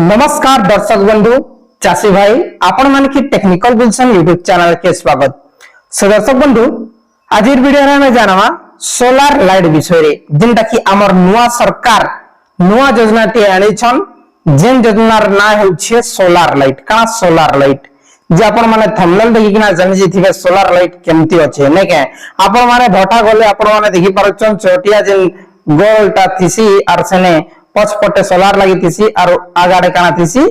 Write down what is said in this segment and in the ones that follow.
नमस्कार दर्शक बंधु चाषी भाई आपण मान की टेक्निकल गुलशन यूट्यूब चैनल के स्वागत। सो दर्शक बंधु आज वीडियो रे हमें जानवा सोलार लाइट विषय रे जिनटा कि हमर नुआ सरकार नुआ योजना टी आनी छन जेन योजनार ना हेउछे सोलार लाइट का सोलार लाइट जे आपण माने थंबनेल देखि किना जानि जेथिबे सोलार लाइट केमती अछि नै के आपण माने भटा गले आपण माने देखि पारछन छोटिया जेन गोलटा थिसी आर सने पछपटे सोलार लगी थिसी और आगाड़े काना थिसी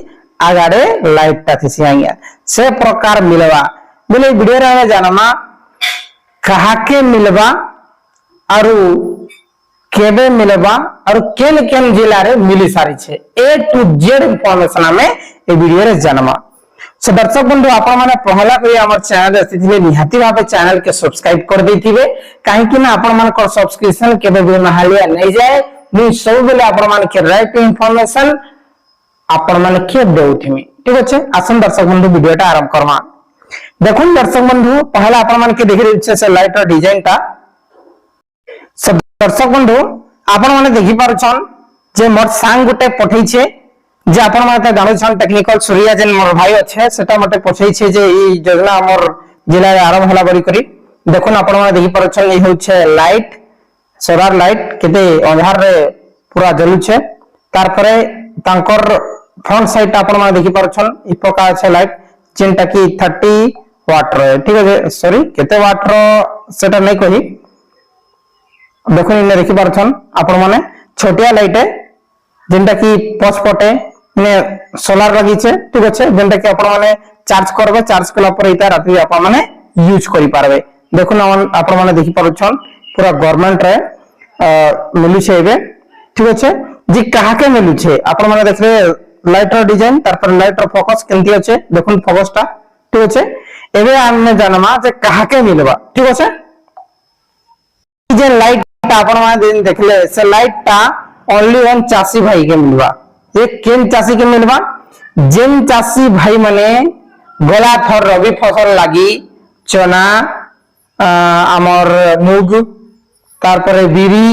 आगाड़े लाइट ता थिसी आइया से प्रकार मिलवा बोले वीडियो रे हमें जानमा कहा के मिलवा और केबे मिलवा और केन केन जिला रे मिली सारी छे ए टू जेड इंफॉर्मेशन हमें ए वीडियो रे जानमा। सो दर्शक बंधु आपण माने पहला कोई हमर चैनल अस्तिथिबे निहाती भाबे चैनल के सब्सक्राइब कर देथिबे काहे कि ना आपण मान को सब्सक्रिप्शन केबे भी नहालिया नहीं जाए मु सब बेले आपण मान के राइट इंफॉर्मेशन आपण मान के देउथिमी ठीक अछि। आसन दर्शक बंधु वीडियोटा आरंभ करमा। देखुन दर्शक बंधु पहला आपण मान के देखि रहै से लाइट रो डिजाइन ता सब दर्शक बंधु आपण माने देखि पारछन जे मोर सांग गुटे पठै छे जे आपण माने जानो छन टेक्निकल सूर्या जेन मोर भाई अछि सेटा मते पठै छे जे ई योजना हमर जिला रे आरंभ होला बरी करी देखुन आपण माने देखि पारछन ई होछे लाइट सोलार लाइट केते अंधार रे पूरा जलु छे तार परे तांकर फ्रंट साइड आपण माने देखि पारछन ई प्रकार छे लाइट जेनटा की 30 वाट रे ठीक है सॉरी केते वाट रो सेटा नै कहि देखो इने देखि पारछन आपण माने छोटिया लाइट है जेनटा की पछपटे ने सोलार लगी छे ठीक अछि जेनटा की आपण माने चार्ज करबे चार्ज कला पर इता राती आपण माने यूज करि पारबे। देखो ना आपण माने देखि पारछन पूरा गवर्नमेंट रे मिलु छे एबे ठीक अछि जे कहा के मिलु छे आपण माने देखले लाइट रो डिजाइन तार पर लाइट रो फोकस केनती अछि देखुन फोकसटा ठीक अछि एबे हमने जानमा जे कहा के मिलबा ठीक अछि जे लाइट आपण माने देखले से लाइट ता ओनली वन चासी भाई के मिलबा ये केन चासी के मिलबा जेन चासी भाई माने गला थर रबी फसल लागी चना आमर मुग तारपरे बिरी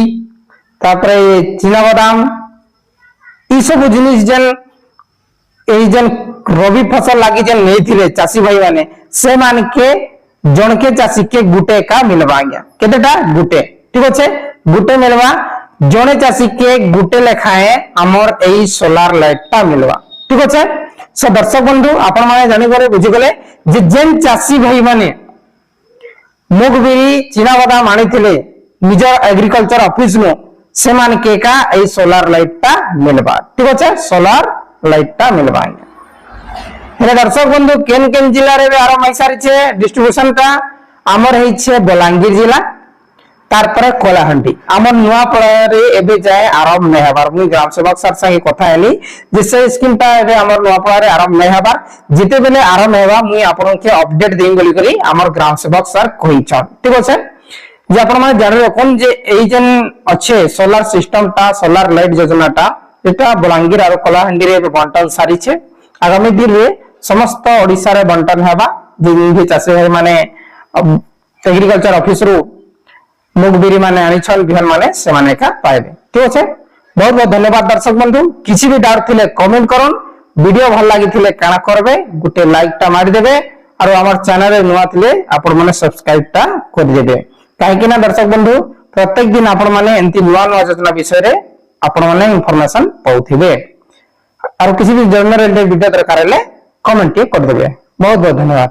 तारपरे चीना बादाम ई सब जिनिस जन एई जन रबी फसल लागी जन नै थिले चासी भाई माने से मान के जण के चासी के गुटे का मिलबा आज्ञा केतेटा गुटे ठीक अछि गुटे मिलबा जणे चासी के गुटे लेखाए हमर एई सोलार लाइट ता मिलबा ठीक अछि। सो दर्शक बंधु आपण माने जानि गरे बुझि गले जे जेन चासी भाई माने मुग बिरी चीना बादाम आनी थिले निज एग्रीकल्चर ऑफिस नो से मान के का ए सोलार लाइट ता मिलबा ठीक अछि सोलार लाइट ता मिलबा। हेले दर्शक बंधु केन केन जिल्ला रे आरो मैसारी छे डिस्ट्रीब्यूशन ता हमर हेइ छे बलांगीर जिला तार पर कोलाहंडी हमर नुआ पड़ारे एबे जाय आरंभ नै हबार मु ग्राम सेवक सर संगे कथा हेली जिसे स्कीम ता एबे हमर नुआ पड़ारे आरंभ नै हबार जिते बेले आरंभ हेबा मु आपन के अपडेट देई बोली करी हमर ग्राम सेवक सर कहि छ ठीक अछि जे आपण माने जानि कोन जे एई जन अच्छे सोलार सिस्टम ता सोलार लाइट योजना ता एटा बलांगीर आरो कोलाहंडी रे बंटन सारी छे आगामी दिन रे समस्त ओडिसा रे बंटन हेबा जे भी चासे भाई माने एग्रीकल्चर ऑफिस रो मुग बिरी माने आनी छल बिहन माने से माने का पाइबे ठीक अछि। बहुत बहुत धन्यवाद दर्शक बंधु किछि भी डाउट थिले कमेंट करन वीडियो भल लागि थिले काना करबे गुटे लाइक ता मारि देबे और हमर चैनल रे नुआ थिले आपण माने सब्सक्राइब ता कर देबे काहे कि ना दर्शक बंधु प्रत्येक दिन आपण माने एंती नुआ नुआ योजना विषय रे आपण माने इंफॉर्मेशन पाउथिबे और किछि भी जर्नल वीडियो दरकार हेले कमेंट कर देबे। बहुत बहुत धन्यवाद।